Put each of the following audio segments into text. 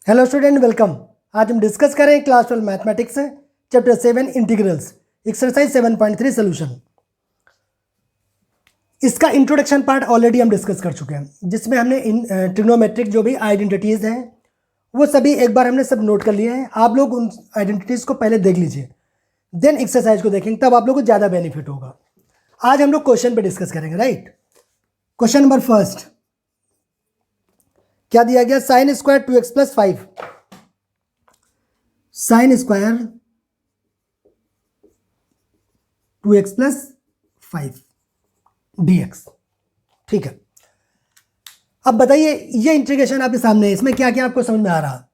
Hello student, welcome. आज हम discuss करें क्लास 12 मैथमेटिक्स से चैप्टर 7 इंटीग्रल्स एक्सरसाइज 7.3 सोल्यूशन। इसका इंट्रोडक्शन पार्ट ऑलरेडी हम डिस्कस कर चुके हैं, जिसमें हमने ट्रिग्नोमेट्रिक जो भी आइडेंटिटीज़ हैं वो सभी एक बार हमने सब नोट कर लिए हैं। आप लोग उन आइडेंटिटीज़ को पहले देख लीजिए, देन एक्सरसाइज को देखेंगे, तब आप लोग को ज़्यादा बेनिफिट होगा। आज हम लोग क्वेश्चन पे डिस्कस करेंगे, राइट। क्वेश्चन नंबर फर्स्ट क्या दिया गया? Sine square 2x + 5, sine square 2x + 5 dx। ठीक है, अब बताइए ये इंटीग्रेशन आपके सामने है, इसमें क्या क्या आपको समझ में आ रहा?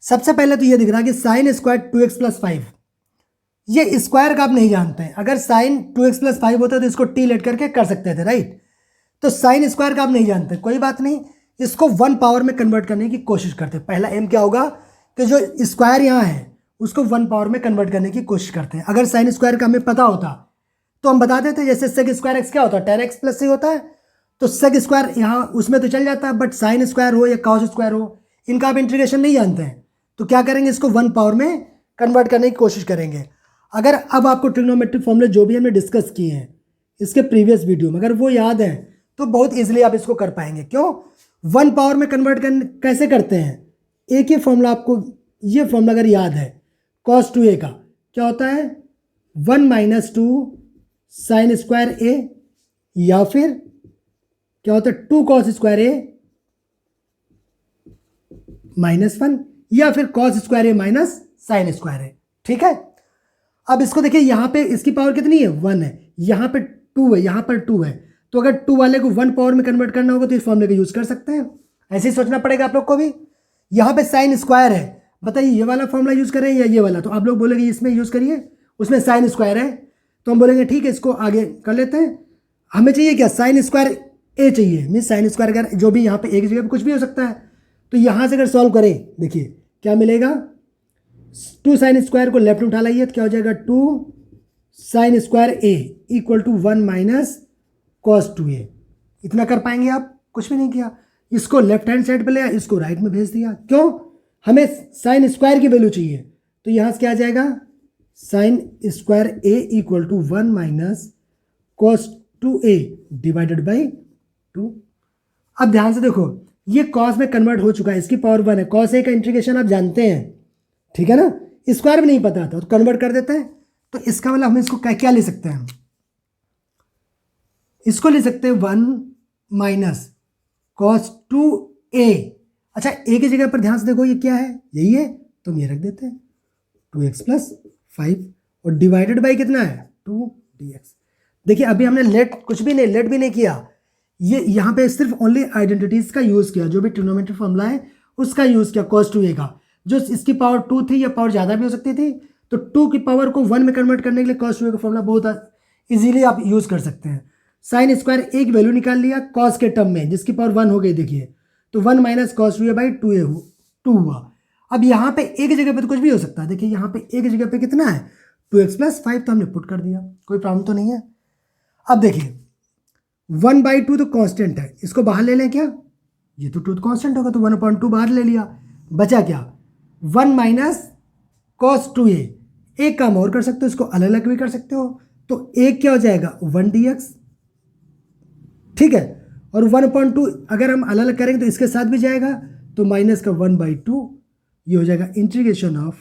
सबसे पहले तो ये दिख रहा है कि साइन स्क्वायर 2x + 5, ये स्क्वायर का आप नहीं जानते हैं। अगर साइन 2x + 5 होता तो इसको टी लेट करके कर सकते थे, राइट। तो साइन स्क्वायर का आप नहीं जानते, कोई बात नहीं, इसको 1 पावर में कन्वर्ट करने की कोशिश करते हैं। पहला एम क्या होगा कि जो स्क्वायर यहाँ है उसको 1 पावर में कन्वर्ट करने की कोशिश करते हैं। अगर साइन स्क्वायर का हमें पता होता तो हम बता देते, जैसे सेक स्क्वायर एक्स क्या होता है, 10x + c होता है, तो सेक स्क्वायर यहाँ उसमें तो चल जाता है, बट साइन स्क्वायर हो या कॉस स्क्वायर हो, इनका आप इंटीग्रेशन नहीं जानते हैं, तो क्या करेंगे, इसको 1 पावर में कन्वर्ट करने की कोशिश करेंगे। अगर अब आपको ट्रिग्नोमेट्रिक फॉर्मूले जो भी हमने डिस्कस किए हैं इसके प्रीवियस वीडियो में, अगर वो याद है तो बहुत ईजिली आप इसको कर पाएंगे। क्यों? 1 पावर में कन्वर्ट करने कैसे करते हैं? एक ही फॉर्मूला आपको, ये फॉर्मूला अगर याद है, cos 2a का क्या होता है, 1 - 2 साइन स्क्वायर a, या फिर क्या होता है 2 cos स्क्वायर a -1, या फिर cos square a minus sine square a। ठीक है, अब इसको देखिए, यहां पे इसकी पावर कितनी है, 1 है, यहां पे 2 है, यहां पर 2 है, तो अगर 2 वाले को 1 पावर में कन्वर्ट करना होगा तो इस फॉर्मूले का यूज कर सकते हैं। ऐसे ही सोचना पड़ेगा आप लोग को भी। यहां पे साइन स्क्वायर है, बताइए ये वाला फॉर्मूला यूज करें या ये वाला? तो आप लोग बोलेंगे इसमें यूज करिए, उसमें साइन स्क्वायर है, तो हम बोलेंगे ठीक है इसको आगे कर लेते हैं। हमें चाहिए क्या, साइन स्क्वायर ए चाहिए, मीन साइन स्क्वायर अगर जो भी यहाँ पे एक जगह पे कुछ भी हो सकता है, तो यहाँ से अगर सॉल्व करें, देखिए क्या मिलेगा, 2 साइन स्क्वायर को लेफ्ट में उठा लाइए तो क्या हो जाएगा, 2 sine square a equal to 1 - cos 2a। इतना कर पाएंगे आप? कुछ भी नहीं किया, इसको लेफ्ट हैंड साइड पे ले, इसको राइट में भेज दिया। क्यों? हमें साइन स्क्वायर की वैल्यू चाहिए, तो यहां से क्या आ जाएगा, sine square a equal to 1 - cos 2a divided by 2। अब ध्यान से देखो, ये cos में कन्वर्ट हो चुका है, इसकी पावर 1 है, cos a का इंटीग्रेशन आप जानते हैं, ठीक है ना, स्क्वायर भी नहीं पता था तो कन्वर्ट कर देते हैं। तो इसका मतलब हम इसको क्या ले सकते हैं, इसको ले सकते हैं 1 - cos 2a। अच्छा, a की जगह पर ध्यान से देखो, ये क्या है, यही है, तो हम ये रख देते हैं 2x + 5 और डिवाइडेड बाई कितना है, 2 dx। देखिए अभी हमने लेट कुछ भी नहीं, लेट भी नहीं किया, ये यहाँ पे सिर्फ ओनली आइडेंटिटीज का यूज किया, जो भी ट्रिग्नोमेट्रिक फॉर्मूला है उसका यूज किया, cos 2a का। जो इसकी पावर 2 थी या पावर ज़्यादा भी हो सकती थी, तो 2 की पावर को 1 में कन्वर्ट करने के लिए cos 2a का फॉर्मूला बहुत इजीली आप यूज कर सकते हैं। साइन स्क्वायर एक वैल्यू निकाल लिया cos के टर्म में, जिसकी पावर 1 हो गई, देखिए तो 1 - cos 2a बाई 2 हुआ। अब यहाँ पे एक जगह पे तो कुछ भी हो सकता है, देखिए यहाँ पे एक जगह पे कितना है, 2x + 5, तो हमने पुट कर दिया, कोई प्रॉब्लम तो नहीं है। अब देखिए 1/2 तो कांस्टेंट है, इसको बाहर ले लें क्या, ये तो 2 कांस्टेंट होगा, तो 1/2 बाहर ले लिया, बचा क्या, 1 - cos 2a। एक काम और कर सकते हो, इसको अलग अलग भी कर सकते हो, तो एक क्या हो जाएगा 1 dx, ठीक है, और 1/2 अगर हम अलग अलग करेंगे तो इसके साथ भी जाएगा, तो माइनस का 1/2, ये हो जाएगा इंटीग्रेशन ऑफ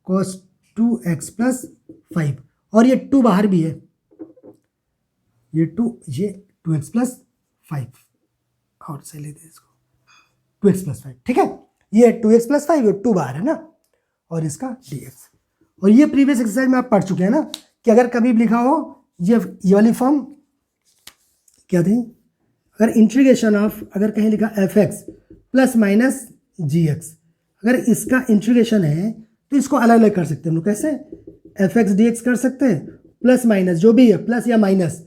cos 2x + 5, और ये 2 बाहर भी है, ये 2x + 5, और से लेते हैं इसको 2x + 5, ठीक है, ये 2x + 5 और 2 बाहर है ना, और इसका dx। और ये प्रीवियस एक्सरसाइज में आप पढ़ चुके हैं ना, कि अगर कभी लिखा हो ये वाली फॉर्म क्या थी, अगर इंटीग्रेशन ऑफ, अगर कहीं लिखा fx ± gx, अगर इसका इंटीग्रेशन है तो इसको अलग अलग कर सकते हैं हम लोग, कैसे, fx dx कर सकते हैं, प्लस माइनस जो भी है, प्लस या माइनस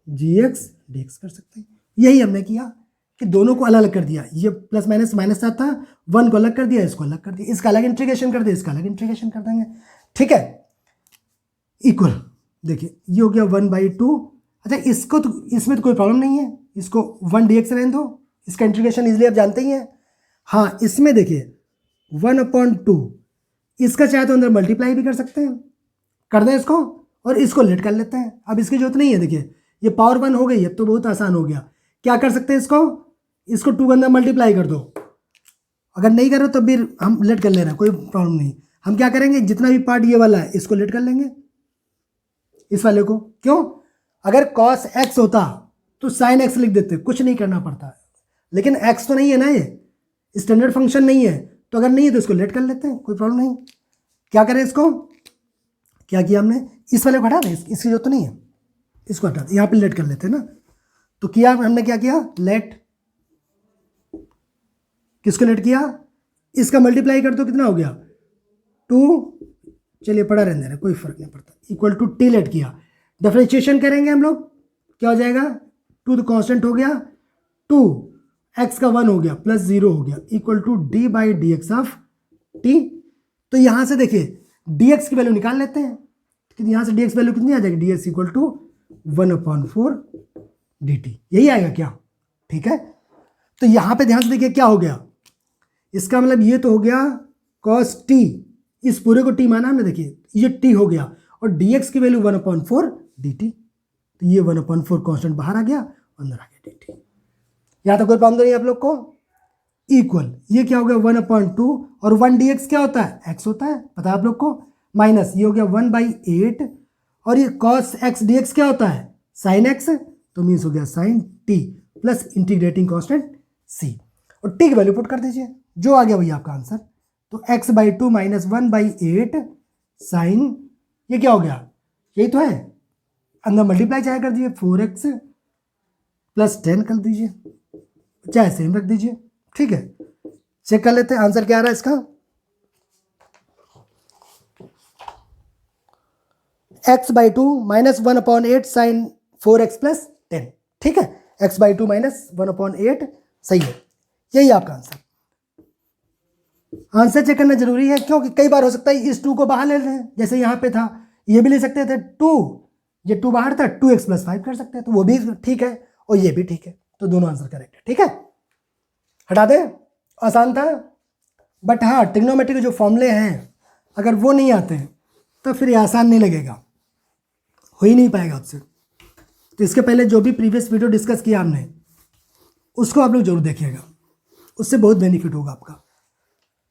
gx dx कर सकते हैं। यही हमने किया कि दोनों को अलग अलग कर दिया, ये प्लस माइनस माइनस था, 1 को अलग कर दिया, इसको अलग कर दिया, इसका अलग इंटीग्रेशन कर दिया, इसका अलग इंटीग्रेशन कर देंगे, ठीक है, इक्वल। देखिए ये हो गया 1/2। अच्छा, इसको तो, इसमें तो कोई प्रॉब्लम नहीं है, इसको 1 dx रहने दो, इसका इंटीग्रेशन इजीली आप जानते ही हैं। हाँ, इसमें देखिए 1/2, इसका चाहे तो अंदर मल्टीप्लाई भी कर सकते हैं, कर दें इसको और इसको लेट कर लेते हैं। अब इसकी जरूरत नहीं है, देखिए ये पावर 1 हो गई है तो बहुत आसान हो गया। क्या कर सकते हैं, इसको 2 के अंदर मल्टीप्लाई कर दो। अगर नहीं कर रहे तो भी हम लेट कर ले रहे हैं, कोई प्रॉब्लम नहीं। हम क्या करेंगे, जितना भी पार्ट ये वाला है इसको लेट कर लेंगे, इस वाले को। क्यों, अगर cos x होता तो sin x लिख देते, कुछ नहीं करना पड़ता। लेकिन x तो नहीं है ना, ये स्टैंडर्ड फंक्शन नहीं है, तो अगर नहीं है तो इसको लेट कर लेते हैं, कोई प्रॉब्लम नहीं। क्या करें इसको, क्या किया हमने, इस वाले को हटा दें, इसकी जरूरत तो नहीं है, इसको हटा दें, यहाँ पे लेट कर लेते हैं ना। तो किया हमने, क्या किया, लेट, किसको लेट किया, इसका मल्टीप्लाई कर दो, कितना हो गया 2, चलिए पढ़ा रहने देना, कोई फर्क नहीं पड़ता, इक्वल टू टी लेट किया। डिफरेंशिएशन करेंगे हम लोग, क्या हो जाएगा, 2 तो कांस्टेंट हो गया, 2 x का 1 हो गया प्लस 0 हो गया, equal to d by d x of t. तो यहां से देखिए dx की वैल्यू निकाल लेते हैं, यहां से dx वैल्यू कितनी आ जाएगी, dx इक्वल टू 1/4 dt, यही आएगा क्या, ठीक है। तो यहां पे ध्यान से देखिए क्या हो गया, इसका मतलब ये तो हो गया cos t, इस पूरे को t माना हमने, देखिए ये t हो गया, और dx की वैल्यू 1/4 dt, तो ये 1/4 कांस्टेंट बाहर आ गया, अंदर आ गया dt। यहां तक कोई प्रॉब्लम नहीं है आप लोग को। इक्वल, ये क्या हो गया 1/2, और 1 dx क्या होता है, x होता है, पता है आप लोग को, माइनस ये हो गया 1/8, और ये cos x dx क्या होता है, sin x, तो मीन्स हो गया sin t plus integrating constant c, और t की वैल्यू पुट कर दीजिए, जो आ गया वही आपका आंसर। तो x/2 माइनस 1/8 साइन, ये क्या हो गया, यही तो है, अंदर मल्टीप्लाई चाहे कर दीजिए, 4x प्लस 10 कर दीजिए, चाहे सेम रख दीजिए, ठीक है। चेक कर लेते हैं आंसर क्या आ रहा है इसका, x/2 minus 1/8 sign 4x plus 10, ठीक है, x/2 माइनस 1/8 सही है, यही आपका आंसर। आंसर चेक करना जरूरी है, क्योंकि कई बार हो सकता है इस 2 को बाहर ले लें, जैसे यहाँ पे था, ये भी ले सकते थे 2, ये 2 बाहर था, 2x प्लस 5 कर सकते हैं, तो वो भी ठीक है और ये भी ठीक है, तो दोनों आंसर करेक्ट है, ठीक है। हटा दे, आसान था, बट हाँ ट्रिग्नोमेट्री के जो फॉर्मूले हैं अगर वो नहीं आते तो फिर ये आसान नहीं लगेगा, हो ही नहीं पाएगा आपसे। तो इसके पहले जो भी प्रीवियस वीडियो डिस्कस किया हमने उसको आप लोग जरूर देखिएगा, उससे बहुत बेनिफिट होगा आपका।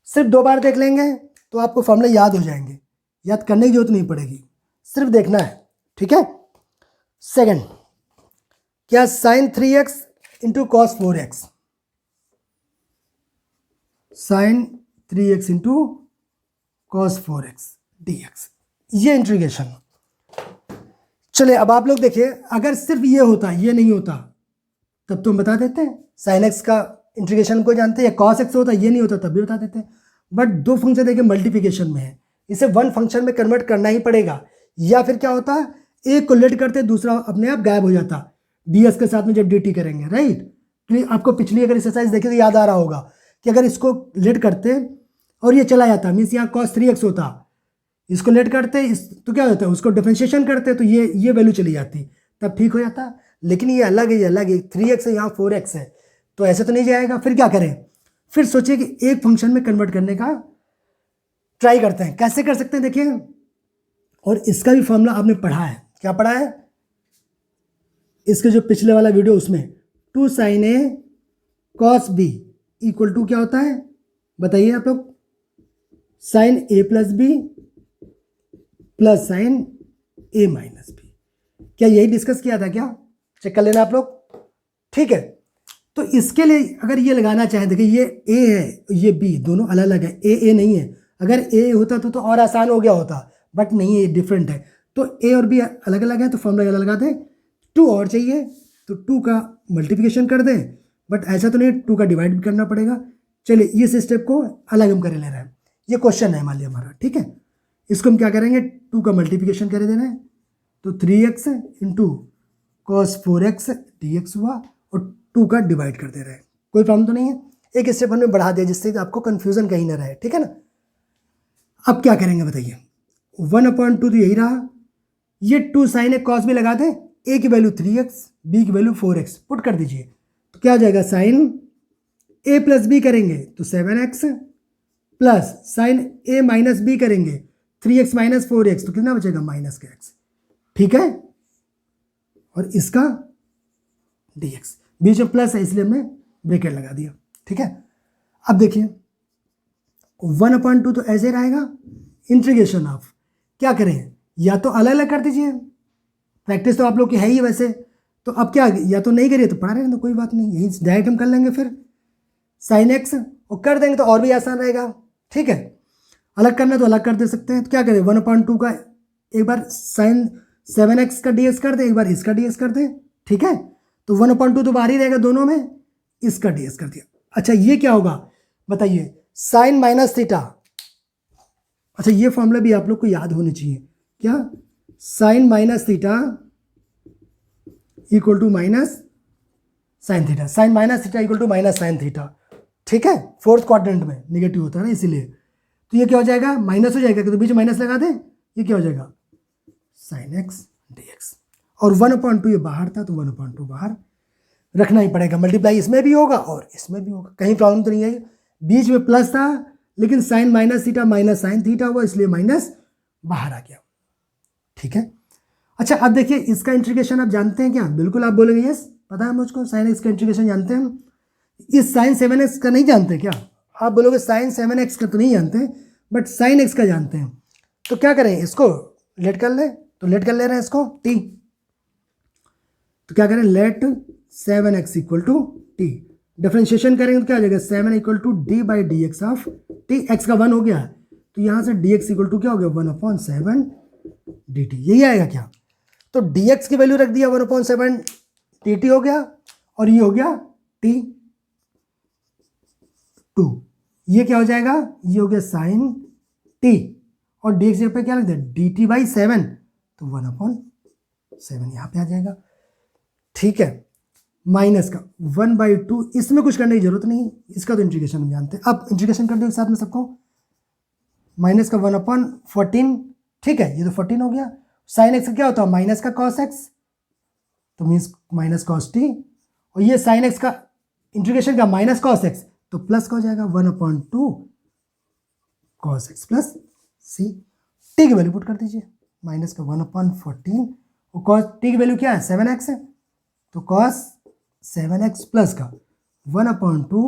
सिर्फ 2 बार देख लेंगे तो आपको फॉर्मूले याद हो जाएंगे, याद करने की जरूरत नहीं पड़ेगी, सिर्फ देखना है, ठीक है। सेकंड, क्या sine 3x into cos 4x, sine 3x into cos 4x dx, ये इंटीग्रेशन। चलिए अब आप लोग देखिए, अगर सिर्फ ये होता, ये नहीं होता, तब तो हम बता देते हैं साइन x का इंटीग्रेशन को जानते हैं, या कॉस x होता, ये नहीं होता तब भी बता देते हैं। बट 2 फंक्शन देखिए मल्टीप्लिकेशन में है, इसे 1 फंक्शन में कन्वर्ट करना ही पड़ेगा, या फिर क्या होता है एक को लेट करते दूसरा अपने आप गायब हो जाता ds के साथ में जब dt करेंगे, राइट। आपको पिछली अगर एक्सरसाइज देखिए तो याद आ रहा होगा कि अगर इसको लेट करते और ये चला जाता, मीन्स यहाँ cos 3x होता, इसको लेट करते तो क्या होता है, उसको डिफरेंशिएशन करते तो ये वैल्यू चली जाती, तब ठीक हो जाता। लेकिन ये अलग है, ये अलग है, 3x है, यहाँ 4x है, तो ऐसे तो नहीं जाएगा। फिर क्या करें, फिर सोचिए कि एक फंक्शन में कन्वर्ट करने का ट्राई करते हैं, कैसे कर सकते हैं देखिए। और इसका भी फॉर्मूला आपने पढ़ा है, क्या पढ़ा है, इसके जो पिछले वाला वीडियो उसमें 2 sin a cos b equal to क्या होता है बताइए आप लोग, sin a plus b plus sin a minus b. क्या यही डिस्कस किया था क्या, चेक कर लेना आप लोग, ठीक है। तो इसके लिए अगर ये लगाना चाहें, देखिए ये a है ये b, दोनों अलग अलग है, a नहीं है, अगर a होता तो और आसान हो गया होता, बट नहीं है, डिफरेंट है। तो a और b अलग अलग है, तो फॉर्मूला अलग लगा दें। 2 और चाहिए तो 2 का मल्टीप्लिकेशन कर दें, बट ऐसा तो नहीं 2 का डिवाइड भी करना पड़ेगा। चलिए इस स्टेप को अलग हम कर ले रहे हैं, ये क्वेश्चन है मान लिया हमारा, ठीक है। इसको हम क्या करेंगे, 2 का मल्टीप्लिकेशन कर देना है, तो 3x into cos 4x dx हुआ, और 2 का डिवाइड कर दे रहे हैं, कोई प्रॉब्लम तो नहीं है। एक स्टेप हमने बढ़ा दिया जिससे आपको कन्फ्यूजन कहीं ना रहे, ठीक है ना। अब क्या करेंगे बताइए, 1/2 तो यही रहा, ये 2 sin a cos b लगा दें, a की वैल्यू 3x, b की वैल्यू 4x पुट कर दीजिए, तो क्या आ जाएगा, साइन a प्लस बी करेंगे तो 7x प्लस साइन ए माइनस बी करेंगे 3x माइनस 4x, तो कितना बचेगा माइनस का x, ठीक है, और इसका dx, बीच में प्लस है इसलिए हमने ब्रैकेट लगा दिया, ठीक है। अब देखिए 1/2 तो ऐसे रहेगा, इंटीग्रेशन ऑफ क्या करें, या तो अलग अलग कर दीजिए, प्रैक्टिस तो आप लोग की है ही वैसे, तो अब क्या, या तो नहीं करिए तो पढ़ा रहे तो कोई बात नहीं, यही डायरेक्ट हम कर लेंगे फिर साइन एक्स, और कर देंगे तो और भी आसान रहेगा, ठीक है। अलग करना तो अलग कर दे सकते हैं, तो क्या करें 1/2 का एक बार साइन 7x का dx कर दे, एक बार इसका dx कर दे, ठीक है। तो 1/2 तो बाहर ही रहेगा दोनों में, इसका dx कर दिया। अच्छा ये क्या होगा बताइए, साइन माइनस थीटा, अच्छा ये फॉर्मूला भी आप लोग को याद होनी चाहिए, क्या, sine minus theta equal to minus sine theta, sine minus theta equal to minus sine theta, ठीक है। फोर्थ क्वाड्रेंट में निगेटिव होता है ना इसीलिए, तो ये क्या हो जाएगा, माइनस हो जाएगा, तो बीच में माइनस लगा दें, ये क्या हो जाएगा साइन एक्स dx, और 1/2 ये बाहर था तो 1/2 बाहर रखना ही पड़ेगा, मल्टीप्लाई इसमें भी होगा और इसमें भी होगा, कहीं प्रॉब्लम तो नहीं आई, बीच में प्लस था लेकिन sine minus theta minus sine theta हुआ इसलिए माइनस बाहर आ गया, ठीक है। अच्छा अब देखिए इसका इंटीग्रेशन आप जानते हैं क्या, बिल्कुल आप बोलेंगे यस पता है मुझको, साइन एक्स का इंटीग्रेशन जानते हैं हम, इस साइन 7x का नहीं जानते क्या, आप बोलोगे साइन 7x का तो नहीं जानते बट साइन x का जानते हैं, तो क्या करें इसको लेट कर ले, तो लेट कर ले रहे हैं इसको t, तो क्या करें let 7x equal to t, differentiation करेंगे तो क्या हो जाएगा 7 equal to d by d x of t, x का 1 हो गया तो यहाँ से dx इक्वल टू क्या हो गया 1/7 dt, यही आएगा क्या, तो dx की वैल्यू रख दिया 1/7 dt हो गया, और ये हो गया t 2, ये क्या हो जाएगा, ये हो गया साइन t, और dx पे क्या लिख दिया dt बाई 7, तो 1/7 यहाँ पे आ जाएगा, ठीक है। माइनस का 1/2, इसमें कुछ करने की जरूरत नहीं, इसका तो इंटीग्रेशन हम जानते हैं, अब इंटीग्रेशन कर दो एक साथ में सबको, माइनस का 1/14, ठीक है, ये तो 14 हो गया, साइन एक्स का क्या होता है माइनस का कॉस एक्स, तो मीन्स माइनस कॉस टी, और ये साइन एक्स का इंटीग्रेशन का माइनस कॉस एक्स, तो प्लस का हो जाएगा 1/2 कॉस एक्स प्लस सी, टी की वैल्यू पुट कर दीजिए, माइनस का 1/14, और कॉस टी की वैल्यू क्या है 7x है, तो कॉस 7x प्लस का 1/2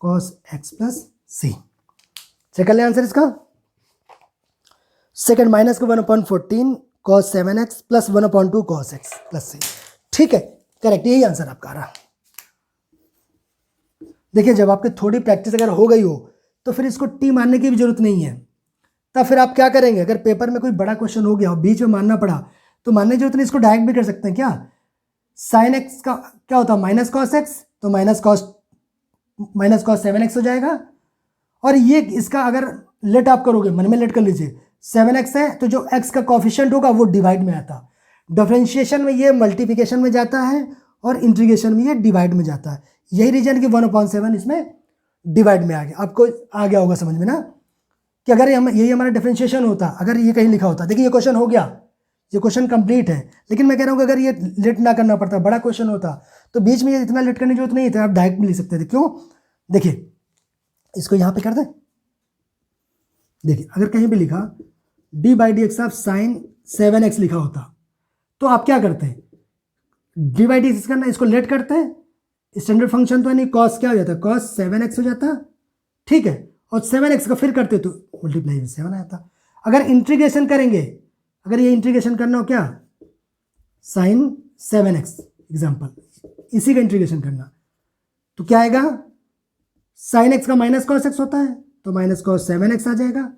cos x plus c, check कर ले आंसर इसका, सेकंड माइनस का 1/14 cos 7x plus 1/2 cos x plus c, ठीक है, करेक्ट, यही आंसर आपका रहा। देखिए जब आपकी थोड़ी प्रैक्टिस अगर हो गई हो तो फिर इसको टी मानने की भी जरूरत नहीं है, तब फिर आप क्या करेंगे, अगर पेपर में कोई बड़ा क्वेश्चन हो गया और बीच में मानना पड़ा तो मानने की जरूरत नहीं, इसको डायरेक्ट भी कर सकते हैं, क्या साइन एक्स का क्या होता है माइनस कॉस एक्स, तो माइनस कॉस 7x हो जाएगा, और ये इसका अगर लेट आप करोगे, मन में लेट कर लीजिए 7x है तो जो x का कॉफिशिएंट होगा वो डिवाइड में आता, डिफरेंशिएशन में ये मल्टीप्लिकेशन में जाता है और इंटीग्रेशन में ये डिवाइड में जाता है, यही रीजन कि 1/7 इसमें डिवाइड में आ गया, आपको आ गया होगा समझ में ना, कि अगर यही हमारा डिफरेंशिएशन होता, अगर ये कहीं लिखा होता, देखिए ये क्वेश्चन हो गया, ये क्वेश्चन कंप्लीट है, लेकिन मैं कह रहा हूँ कि अगर ये लेट ना करना पड़ता, बड़ा क्वेश्चन होता तो बीच में ये इतना लेट करने की जरूरत नहीं थी, आप डायरेक्ट भी लिख सकते थे, क्यों, देखिए इसको यहाँ पे कर दें, देखिए अगर कहीं भी लिखा D by d x of sine 7x लिखा होता तो आप क्या करते हैं, डी बाई डी एक्स करना, इसको लेट करते हैं, स्टैंडर्ड फंक्शन तो है नहीं, कॉस क्या हो जाता है कॉस 7x हो जाता, ठीक है, और 7x का फिर करते तो मल्टीप्लाई में 7 आता, अगर इंटीग्रेशन करेंगे, अगर ये इंटीग्रेशन करना हो क्या साइन 7x एग्जाम्पल, इसी का इंटीग्रेशन करना, तो क्या आएगा साइन एक्स का माइनस कॉस एक्स होता है तो माइनस कॉस 7x आ जाएगा,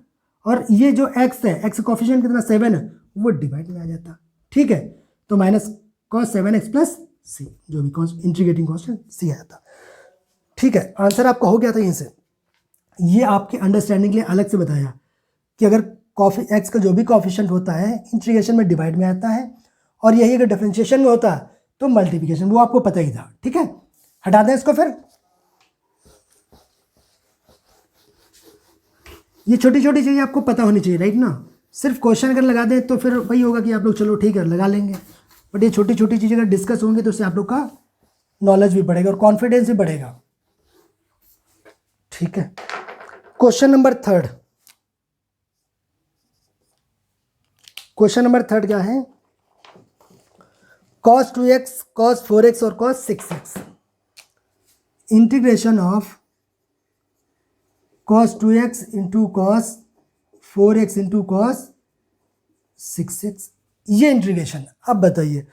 और ये जो x है, x का कोफिशिएंट कितना 7 है वो डिवाइड में आ जाता, ठीक है, तो माइनस कॉस 7x प्लस सी, जो भी इंटीग्रेटिंग कॉन्स्टेंट सी आया था, ठीक है, आंसर आपका हो गया था यहीं से, ये आपके अंडरस्टैंडिंग के लिए अलग से बताया कि अगर एक्स का जो भी कोफिशिएंट होता है इंटीग्रेशन में डिवाइड में आता है, और यही अगर डिफरेंशिएशन में होता है तो मल्टीप्लिकेशन, वो आपको पता ही था, ठीक है, हटा दें इसको, फिर ये छोटी छोटी चीज़ें आपको पता होनी चाहिए, राइट ना, सिर्फ क्वेश्चन अगर लगा दें तो फिर वही होगा कि आप लोग चलो ठीक है लगा लेंगे, बट ये छोटी छोटी चीज़ें अगर डिस्कस होंगी तो उससे आप लोग का नॉलेज भी बढ़ेगा और कॉन्फिडेंस भी बढ़ेगा, ठीक है। Question number third, question number third क्या है? cos 2x, cos 4x और cos 6x, integration of cos 2x into cos 4x into cos 6x, ये इंटीग्रेशन। अब बताइए,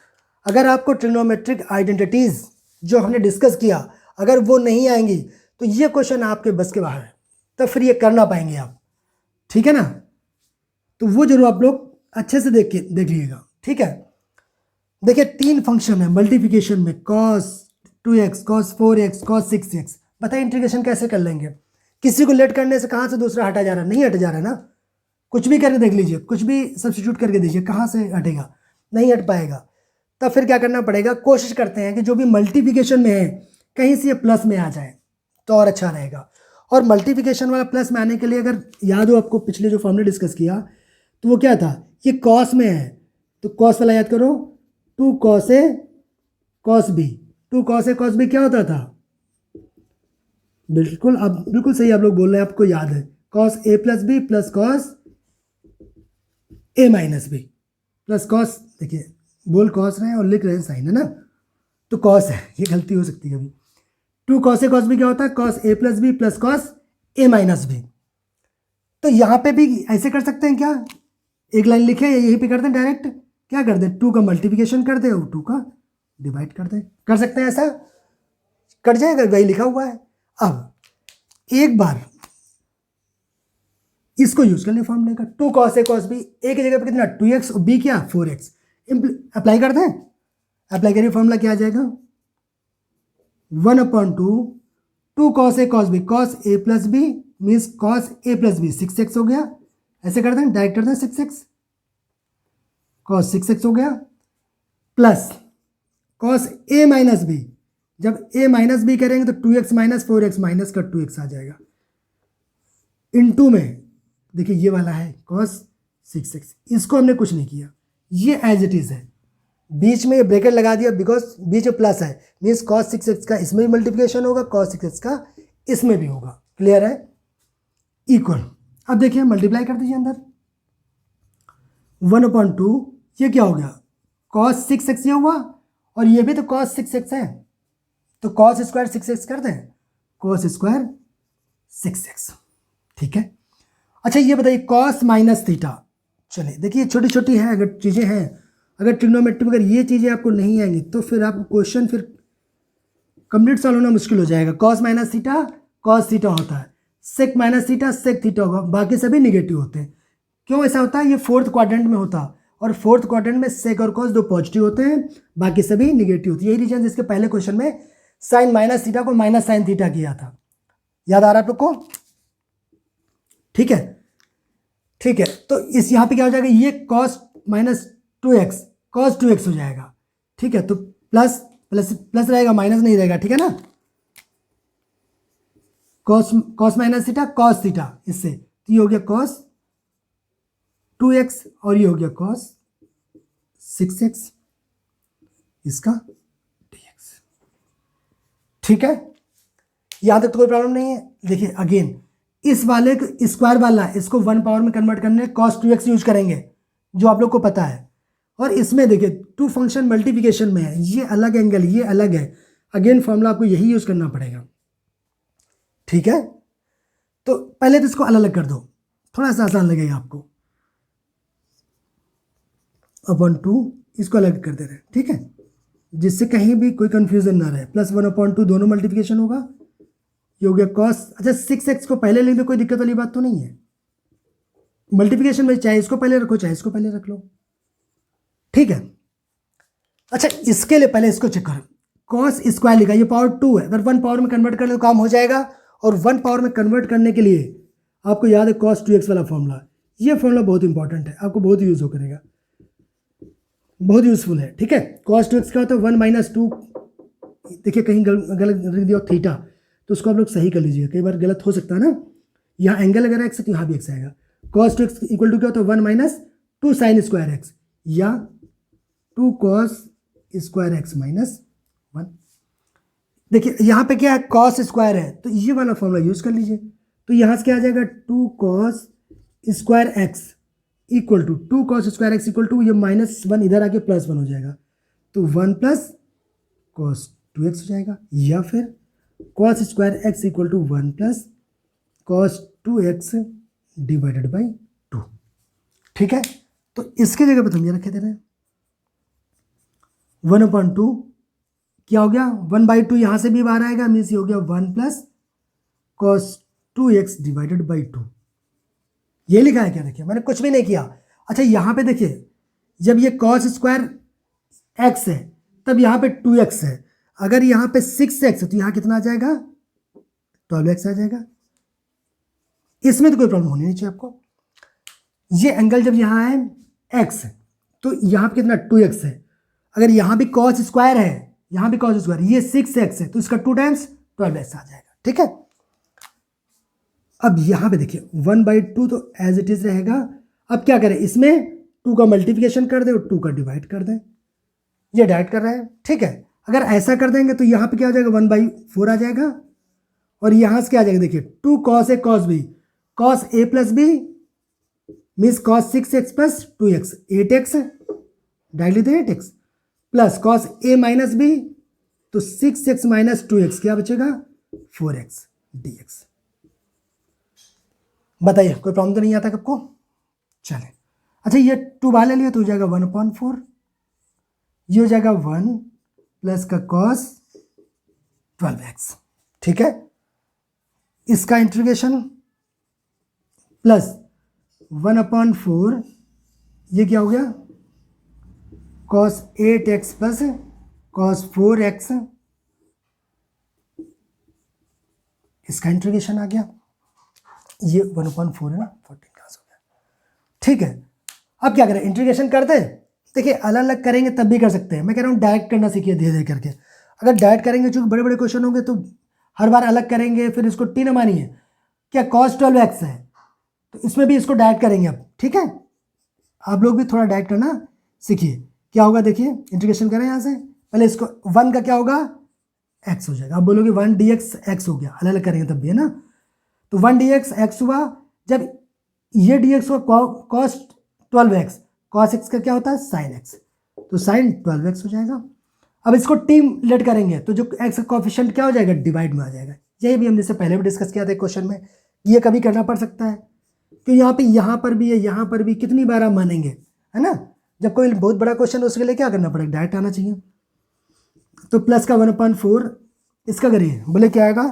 अगर आपको ट्रिग्नोमेट्रिक आइडेंटिटीज जो हमने डिस्कस किया अगर वो नहीं आएंगी तो ये क्वेश्चन आपके बस के बाहर है, तब फिर ये करना पाएंगे आप, ठीक है ना? तो वो जरूर आप लोग अच्छे से देख लीजिएगा, ठीक है? देखिए 3 फंक्शन है मल्टीप्लिकेशन में, cos 2x, cos 4x, cos 6x। बताइए इंटीग्रेशन कैसे कर लेंगे? किसी को लेट करने से कहाँ से दूसरा हटा जा रहा है? नहीं हट जा रहा है ना। कुछ भी करके देख लीजिए, कुछ भी सब्स्टिट्यूट करके दीजिए, कहाँ से हटेगा? नहीं हट पाएगा। तब फिर क्या करना पड़ेगा? कोशिश करते हैं कि जो भी मल्टीप्लिकेशन में है कहीं से ये प्लस में आ जाए तो और अच्छा रहेगा। और मल्टीप्लिकेशन वाला प्लस में आने के लिए अगर याद हो आपको पिछले जो फॉर्मूला डिस्कस किया तो वो क्या था? ये कॉस में है तो कॉस वाला याद करो, 2 cos A cos B, 2 cos A cos B क्या होता था? बिल्कुल, आप बिल्कुल सही आप लोग बोल रहे हैं, आपको याद है, cos A plus B plus cos A minus B plus cos, देखिए बोल cos रहे हैं और लिख रहे हैं साइन, है ना? तो cos है, ये गलती हो सकती है कभी। 2 cos A cos B क्या होता है? cos A plus B plus cos A minus B। तो यहाँ पे भी ऐसे कर सकते हैं क्या? एक लाइन लिखे यहीं पे कर दें डायरेक्ट, क्या कर दें? 2 का मल्टीप्लिकेशन कर दें और 2 का डिवाइड कर दें, कर सकते हैं ऐसा? कट जाएगा, वही लिखा हुआ है। अब एक बार इसको यूज कर लें फॉर्मूले का, 2 cos A cos B, A की जगह पे कितना? 2x और B क्या? 4x। अप्लाई कर दें, अप्लाई करिए, फॉर्मूला क्या आ जाएगा? 1/2 2 cos A cos B, cos A plus B means cos A plus B, 6x हो गया। ऐसे कर दें, डायरेक्ट कर दें, 6x cos 6x हो गया, plus cos A minus B, जब A माइनस B करेंगे तो 2x माइनस 4x माइनस का 2x आ जाएगा, इनटू में देखिए ये वाला है cos 6x, इसको हमने कुछ नहीं किया, ये एज इट इज है, बीच में ये ब्रैकेट लगा दिया बिकॉज बीच में प्लस है, मीन्स cos 6x का इसमें भी मल्टीप्लिकेशन होगा, cos 6x का इसमें भी होगा। क्लियर है? इक्वल। अब देखिए मल्टीप्लाई कर दीजिए अंदर, 1/2 ये क्या हो गया? cos 6x ये हुआ और ये भी तो cos 6x है, तो cos स्क्वायर 6x कर दें, cos स्क्वायर 6x, ठीक है? अच्छा ये बताइए cos माइनस थीटा, चलिए देखिए छोटी छोटी है अगर चीज़ें हैं, अगर ट्रिग्नोमेट्री में अगर ये चीज़ें आपको नहीं आएंगी तो फिर आपको क्वेश्चन फिर कंप्लीट सॉल्व होना मुश्किल हो जाएगा। cos minus theta cos theta होता है, sec minus theta sec theta होगा, बाकी सभी निगेटिव होते हैं। क्यों ऐसा होता है? ये 4th क्वाड्रेंट में होता है और 4th क्वाड्रेंट में sec और cos दो पॉजिटिव होते हैं, बाकी सभी निगेटिव होती है। यही रीजन जिसके पहले क्वेश्चन में साइन माइनस थीटा को माइनस साइन थीटा किया था, याद आ रहा है आप लोग को? ठीक है, ठीक है। तो इस यहाँ पे क्या हो जाएगा? ये cos minus 2x cos 2x हो जाएगा, ठीक है? तो प्लस प्लस प्लस रहेगा, माइनस नहीं रहेगा, ठीक है ना? cos minus theta cos theta, इससे तो ये हो गया cos 2x और ये हो गया cos 6x, इसका dx, ठीक है? यहां तक तो कोई प्रॉब्लम नहीं है। देखिए अगेन इस वाले स्क्वायर वाला इसको 1 पावर में कन्वर्ट करने cos 2x यूज करेंगे जो आप लोग को पता है, और इसमें देखिए 2 फंक्शन मल्टीप्लिकेशन में है, ये अलग एंगल ये अलग है, अगेन फॉर्मूला आपको यही यूज करना पड़ेगा, ठीक है? तो पहले तो इसको अलग अलग कर दो, थोड़ा सा आसान लगेगा आपको। 1/2 इसको अलग कर दे रहे हैं, ठीक है, जिससे कहीं भी कोई कंफ्यूजन ना रहे। प्लस 1/2 दोनों मल्टीप्लिकेशन होगा, ये हो गया cos। अच्छा 6x को पहले लिख दो, कोई दिक्कत वाली बात तो नहीं है। मल्टीप्लिकेशन में चाहे इसको पहले रखो चाहे इसको पहले रख लो, ठीक है? अच्छा इसके लिए पहले इसको चेक करो, cos स्क्वायर लिखा, ये पावर 2 है, अगर 1 पावर में कन्वर्ट कर ले तो काम हो जाएगा, और 1 पावर में कन्वर्ट करने के लिए आपको याद है cos 2x वाला फॉर्मूला, ये फॉर्मूला बहुत इंपॉर्टेंट है, आपको बहुत यूज हो करेगा, बहुत यूजफुल है, ठीक है? cos 2x क्या होता है? 1 माइनस 2, देखिए कहीं गलत लिख दिया थीटा, तो उसको आप लोग सही कर लीजिए, कई बार गलत हो सकता है ना, यहाँ एंगल अगर एक्स है तो यहाँ भी एक्स आएगा। cos 2x इक्वल टू क्या होता है? 1 माइनस 2 साइन स्क्वायर एक्स या 2 cos स्क्वायर एक्स माइनस 1। देखिए यहाँ पे क्या है? cos स्क्वायर है तो ये वाला फॉर्मूला यूज कर लीजिए, तो यहाँ से क्या आ जाएगा 2 cos square x equal to 2 cos square x equal to ये -1 इधर आके +1 हो जाएगा, तो 1 + cos 2x हो जाएगा, या फिर cos square x equal to 1 + cos 2x divided by 2। ठीक है, तो इसके जगह पे तुम ये रखे दे रहे हैं 1/2 क्या हो गया 1/2, यहाँ से भी बाहर आएगा, मीन्स ये हो गया 1 + cos 2x डिवाइडेड बाई 2। ये लिखा है क्या, देखिए मैंने कुछ भी नहीं किया। अच्छा यहाँ पे देखिए जब ये cos स्क्वायर x है तब यहाँ पे 2x है, अगर यहाँ पे 6x है तो यहाँ कितना आ जाएगा 12x आ जाएगा। इसमें तो कोई प्रॉब्लम होनी नहीं चाहिए आपको। ये एंगल जब यहाँ है x तो यहाँ पे कितना 2x है, अगर यहाँ भी cos स्क्वायर है यहाँ भी cos स्क्वायर, ये 6x है तो इसका 2 टाइम्स 12x आ जाएगा। ठीक है, अब यहाँ पे देखिए 1/2 तो एज इट इज रहेगा। अब क्या करें, इसमें 2 का मल्टीप्लिकेशन कर दें और 2 का डिवाइड कर दें, ये डाइट कर रहे हैं। ठीक है, अगर ऐसा कर देंगे तो यहाँ पे क्या हो जाएगा 1/4 आ जाएगा, और यहाँ से क्या आ जाएगा देखिए 2 cos a cos b, cos a + b means cos 6x + 2x 8x diet लेते हैं 8x plus cos a - b तो 6x - 2x क्या बचेगा 4x dx। बताइए कोई प्रॉब्लम तो नहीं आता आपको। चले, अच्छा ये 2 बाहर ले लिया तो हो जाएगा 1/4, ये हो जाएगा 1 + का cos 12x। ठीक है, इसका इंटीग्रेशन प्लस 1/4 ये क्या हो गया cos 8x + cos 4x, इसका इंटीग्रेशन आ गया, ये 1/4 है ना 14 कहाँ से हो गया। ठीक है, अब क्या करें इंटीग्रेशन करते हैं, देखिए अलग अलग करेंगे तब भी कर सकते हैं, मैं कह रहा हूँ डायरेक्ट करना सीखिए धीरे धीरे करके। अगर डायरेक्ट करेंगे चूँकि बड़े बड़े क्वेश्चन होंगे तो हर बार अलग करेंगे, फिर इसको टी न मानिए क्या cos 12x है तो इसमें भी इसको डायरेक्ट करेंगे अब। ठीक है, आप लोग भी थोड़ा डायरेक्ट करना सीखिए। क्या होगा देखिए इंटीग्रेशन करें यहाँ से, पहले इसको 1 का क्या होगा x हो जाएगा, आप बोलोगे 1 dx x हो गया, अलग अलग करेंगे तब भी है ना, तो 1 dx x हुआ, जब ये dx हुआ cos 12x, cos x का क्या होता है sin x, तो sin 12x हो जाएगा। अब इसको टीम लेट करेंगे तो जो x का कोफिशिएंट क्या हो जाएगा डिवाइड में आ जाएगा। यही भी हम जैसे पहले भी डिस्कस किया था क्वेश्चन में, ये कभी करना पड़ सकता है क्योंकि यहाँ पर भी है यहाँ पर भी, कितनी बार आप मानेंगे है ना। जब कोई बहुत बड़ा क्वेश्चन उसके लिए क्या करना पड़ेगा डायरेक्ट आना चाहिए। तो प्लस का 1/4 इसका करिए, बोले क्या आएगा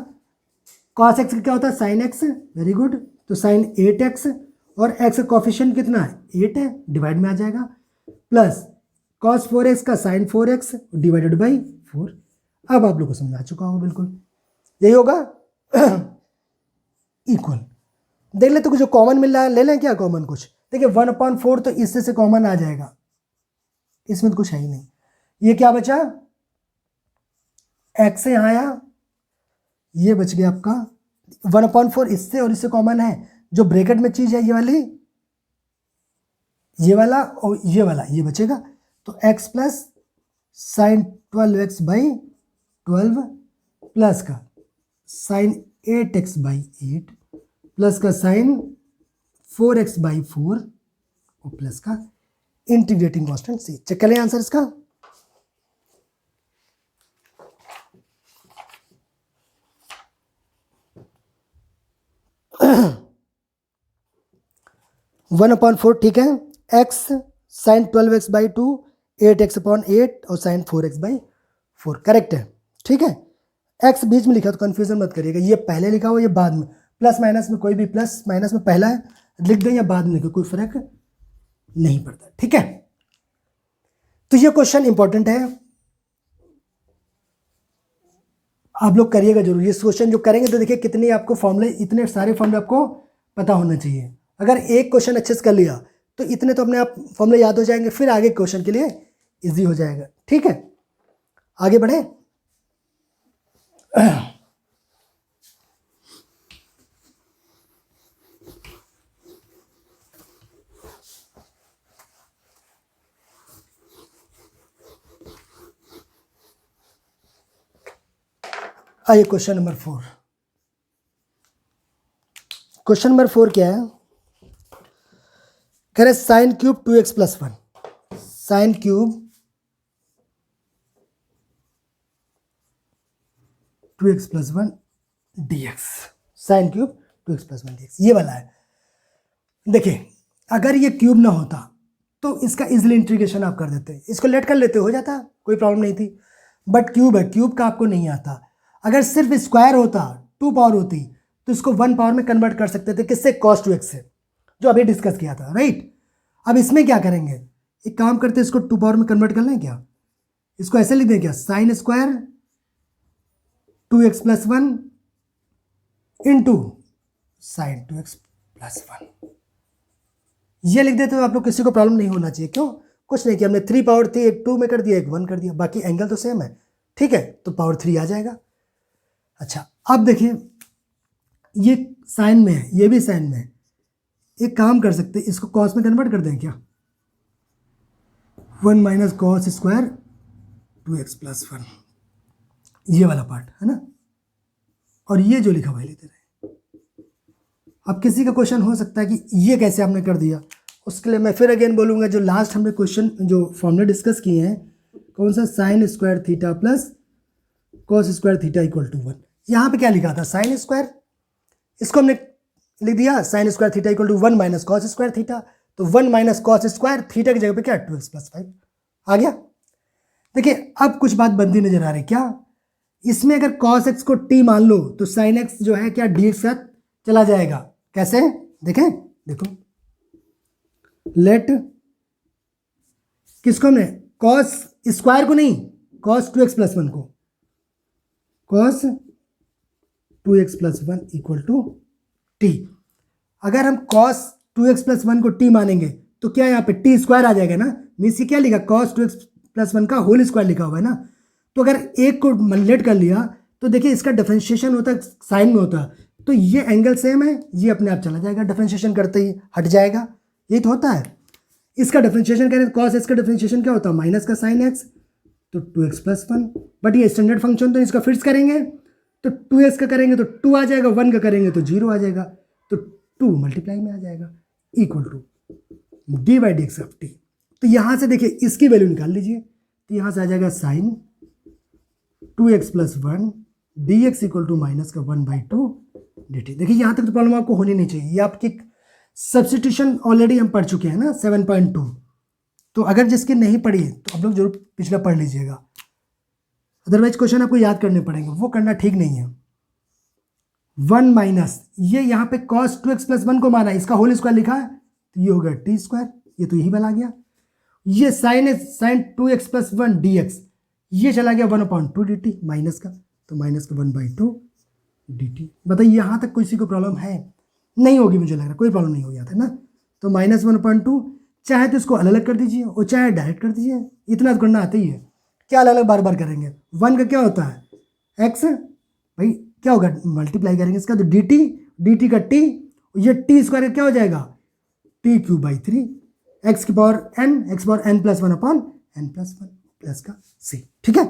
cos x का क्या होता है sin x, वेरी गुड, तो sin 8x और x का कोफिशिएंट कितना है 8 है, डिवाइड में आ जाएगा, प्लस cos 4x का sin 4x डिवाइडेड बाई 4। अब आप लोग को समझ आ चुका होगा बिल्कुल, यही होगा इक्वल। देख ले तो कुछ जो कॉमन मिल रहा है ले लें क्या कॉमन कुछ, देखिए 1/4 तो इससे से कॉमन आ जाएगा, इसमें तो कुछ है ही नहीं। ये क्या बचा x से यहाँ आया, ये बच गया आपका 1/4 इससे और इससे कॉमन है, जो ब्रैकेट में चीज है ये वाली, ये वाला और ये वाला, ये बचेगा, तो x plus sin 12x by 12 plus का sin 8x बाई 8 प्लस का sin 4x बाई 4 और प्लस का इंटीग्रेटिंग कांस्टेंट c। चेक कर लें आंसर इसका। वन अपॉन 4 ठीक है, x sin 12x by 2 8x/8 और sin 4x बाई 4 करेक्ट है। ठीक है, x बीच में लिखा तो कंफ्यूजन मत करिएगा, ये पहले लिखा हो या बाद में, प्लस माइनस में कोई भी प्लस माइनस में पहला लिख दें या बाद में लिखो कोई फर्क नहीं पड़ता। ठीक है, तो ये क्वेश्चन इंपॉर्टेंट है, आप लोग करिएगा जरूर। ये क्वेश्चन जो करेंगे तो देखिए कितने आपको फॉर्मूले, इतने सारे फॉर्मूले आपको पता होना चाहिए। अगर एक क्वेश्चन अच्छे से कर लिया तो इतने तो अपने आप फॉर्मूले याद हो जाएंगे, फिर आगे क्वेश्चन के लिए इजी हो जाएगा। ठीक है, आगे बढ़े। आइए क्वेश्चन नंबर 4। क्वेश्चन नंबर 4 क्या है? कह रहे sine cube 2x plus 1, sine cube 2x plus 1 dx, sine cube 2x plus 1 dx, ये वाला है। देखिए अगर ये क्यूब ना होता तो इसका इजिली इंटीग्रेशन आप कर देते, इसको लेट कर लेते, हो जाता, कोई प्रॉब्लम नहीं थी। बट क्यूब है, क्यूब का आपको नहीं आता। अगर सिर्फ स्क्वायर होता, 2 पावर होती, तो इसको 1 पावर में कन्वर्ट कर सकते थे, किससे? cos 2x से, जो अभी डिस्कस किया था, राइट। अब इसमें क्या करेंगे, एक काम करते, इसको 2 पावर में कन्वर्ट कर लें क्या? इसको ऐसे लिख दें क्या, sine square 2x plus 1 into sine 2x plus 1, ये लिख देते हो आप लोग, किसी को प्रॉब्लम नहीं होना चाहिए। क्यों? कुछ नहीं किया हमने, 3 पावर थी, एक 2 में कर दिया, एक 1 कर दिया, बाकी एंगल तो सेम है, ठीक है, तो पावर 3 आ जाएगा। अच्छा अब देखिए ये साइन में है, ये भी साइन में है, एक काम कर सकते, इसको कॉस में कन्वर्ट कर दें क्या, 1 minus cos square 2x plus 1, ये वाला पार्ट है ना, और ये जो लिखा हुआ है लेते रहे। अब किसी का क्वेश्चन हो सकता है कि ये कैसे आपने कर दिया, उसके लिए मैं फिर अगेन बोलूँगा, जो लास्ट हमने क्वेश्चन जो फॉर्मूले डिस्कस किए हैं, कौन सा, sine square theta plus cos square theta equal to 1, यहाँ पे क्या लिखा था, साइन स्क्वायर, इसको हमने लिख दिया sine square theta equal to 1 minus cos square theta, तो 1 माइनस कॉस स्क्वायर थीटा की जगह पे क्या, 2x प्लस 5 आ गया। देखिए अब कुछ बात बनती नजर आ रही, क्या इसमें अगर cos x को t मान लो तो sin x जो है क्या dx के साथ चला जाएगा, कैसे देखें, देखो लेट किसको हमने, cos स्क्वायर को नहीं, cos 2x प्लस 1 को, cos 2x plus 1 equal to t। अगर हम cos 2x प्लस 1 को t मानेंगे तो क्या यहाँ पे t स्क्वायर आ जाएगा ना, मीन्स क्या लिखा, cos 2x प्लस 1 का होल स्क्वायर लिखा हुआ है ना, तो अगर एक को लेट कर लिया तो देखिए इसका डिफरेंशिएशन होता है साइन में होता, तो ये एंगल सेम है, ये अपने आप चला जाएगा, डिफरेंशिएशन करते ही हट जाएगा, ये तो होता है। इसका डिफरेंशिएशन करें, cos x का डिफरेंशिएशन क्या होता है, माइनस का साइन x, तो 2x प्लस 1, बट ये स्टैंडर्ड फंक्शन, तो इसका फिक्स करेंगे तो 2x का करेंगे तो 2 आ जाएगा, 1 का करेंगे तो 0 आ जाएगा, तो 2 मल्टीप्लाई में आ जाएगा equal to d by d x of t. तो यहाँ से देखिए इसकी वैल्यू निकाल लीजिए, तो यहाँ से आ जाएगा sine 2x plus 1 d x equal to minus का 1/2 डी टी। देखिए यहाँ तक तो प्रॉब्लम आपको होनी नहीं चाहिए, ये आपकी सब्स्टिट्यूशन ऑलरेडी हम पढ़ चुके हैं ना 7.2, तो अगर जिसकी नहीं पढ़ी तो आप लोग जरूर पिछला पढ़ लीजिएगा, अदरवाइज क्वेश्चन आपको याद करने पड़ेंगे, वो करना ठीक नहीं है। 1 माइनस ये यहाँ पे cos 2x प्लस 1 को माना, इसका होल स्क्वायर लिखा है, तो ये हो गया टी स्क्वायर, ये तो यही वाला आ गया, ये साइन 2x प्लस 1 dx, ये चला गया 1/2 dt माइनस का, तो माइनस का 1/2 dt। बताइए यहाँ तक किसी को प्रॉब्लम है? नहीं होगी, मुझे लग रहा है कोई प्रॉब्लम नहीं होगी यहाँ तक ना, तो माइनस 1/2, चाहे तो इसको अलग अलग कर दीजिए और चाहे डायरेक्ट कर दीजिए, इतना तो करना आता ही है, क्या अलग अलग बार बार करेंगे। 1 का क्या होता है x, भाई क्या होगा, मल्टीप्लाई करेंगे इसका, तो dt का t, ये टी स्क्वायर का क्या हो जाएगा, t³ 3 x की power n plus 1/n plus 1 plus का c, ठीक है,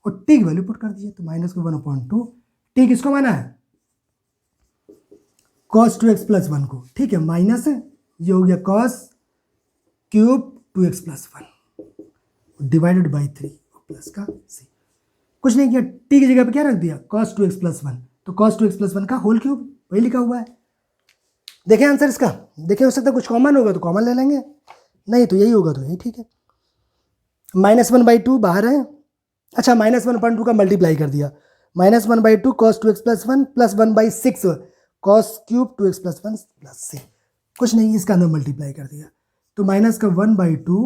और t की वैल्यू पुट कर दीजिए, तो माइनस का 1/2, t किसको माना है, cos 2x प्लस 1 को, ठीक है, माइनस ये हो गया cos cube 2x plus 1 divided by 3 plus का c, कुछ नहीं किया, t की जगह पे क्या रख दिया, cos 2x प्लस 1, तो cos 2x प्लस 1 का होल क्यूब, वही लिखा हुआ है। देखें आंसर इसका, देखें हो सकता है कुछ कॉमन होगा तो कॉमन ले लेंगे, नहीं तो यही होगा तो यही ठीक है। -1/2 बाहर है, अच्छा -1/2 का मल्टीप्लाई कर दिया, -1/2 cos 2x plus 1 plus 1/6 cos cube 2x plus 1 plus c, कुछ नहीं इसका अंदर मल्टीप्लाई कर दिया, तो माइनस का 1/2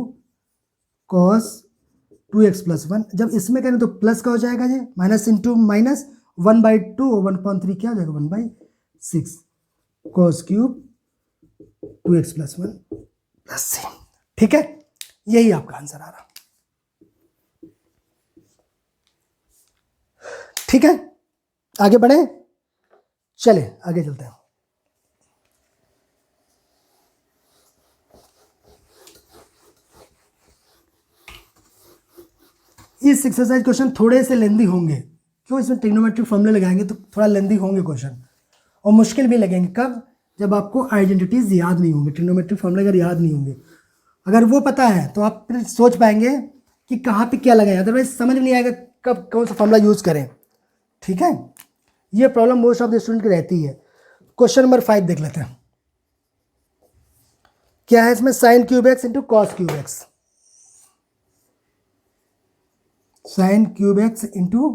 cos 2x प्लस 1, जब इसमें करें तो प्लस का हो जाएगा, ये माइनस इंटू माइनस 1/2 और 1/3 क्या हो जाएगा 1/6 cos cube 2x plus 1 plus c, ठीक है, यही आपका आंसर आ रहा, ठीक है। आगे बढ़े, चले आगे चलते हैं। इस एक्सरसाइज क्वेश्चन थोड़े से लेंदी होंगे, क्यों, इसमें ट्रिग्नोमेट्रिक फॉर्मूले लगाएंगे तो थोड़ा लेंदी होंगे क्वेश्चन, और मुश्किल भी लगेंगे, कब, जब आपको आइडेंटिटीज याद नहीं होंगे, ट्रिग्नोमेट्रिक फॉर्मूला अगर याद नहीं होंगे, अगर वो पता है तो आप फिर सोच पाएंगे कि कहाँ पे क्या लगाएं, अदरवाइज समझ में नहीं आएगा कब कौन सा फॉर्मूला यूज़ करें। ठीक है, ये problem most of the student की रहती है। क्वेश्चन नंबर 5 देख लेते हैं, क्या है इसमें, sine cube x into cos cube x, sine cube x into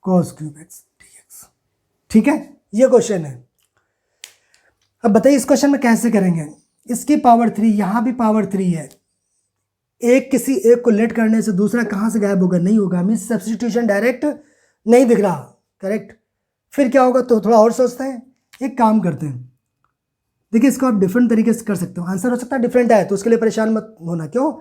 cos cube x dx। ठीक है, ये क्वेश्चन है। अब बताइए इस क्वेश्चन में कैसे करेंगे। इसकी पावर 3, यहां भी पावर 3 है, एक किसी एक को लेट करने से दूसरा कहां से गायब होगा, नहीं होगा, मीन्स सब्स्टिट्यूशन डायरेक्ट नहीं दिख रहा, करेक्ट। फिर क्या होगा, तो थोड़ा और सोचते हैं, एक काम करते हैं, देखिए इसको आप डिफरेंट तरीके से कर सकते हो, आंसर हो सकता है डिफरेंट है तो उसके लिए परेशान मत होना। क्यों,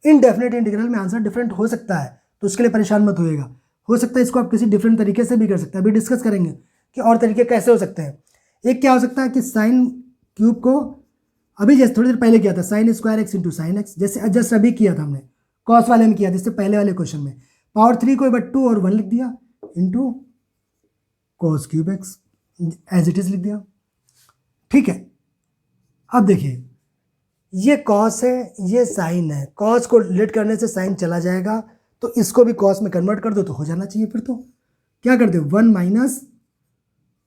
इनडेफिनेट इंटीग्रल में आंसर डिफरेंट हो सकता है तो उसके लिए परेशान मत होएगा। हो सकता है इसको आप किसी डिफरेंट तरीके से भी कर सकते हैं, अभी डिस्कस करेंगे कि और तरीके कैसे हो सकते हैं। एक क्या हो सकता है कि साइन क्यूब को अभी जैसे थोड़ी देर पहले किया था, sign square x into sine x, जैसे जस्ट अभी किया था हमने, कॉस वाले में किया था, इससे पहले वाले क्वेश्चन में पावर 3 को बट 2 और 1 लिख दिया into cos cube x as it is लिख दिया। ठीक है, अब देखिए ये कॉस है, ये साइन है, कॉस को लेट करने से साइन चला जाएगा तो इसको भी कॉस में कन्वर्ट कर दो तो हो जाना चाहिए। फिर तो क्या करते हो, 1 minus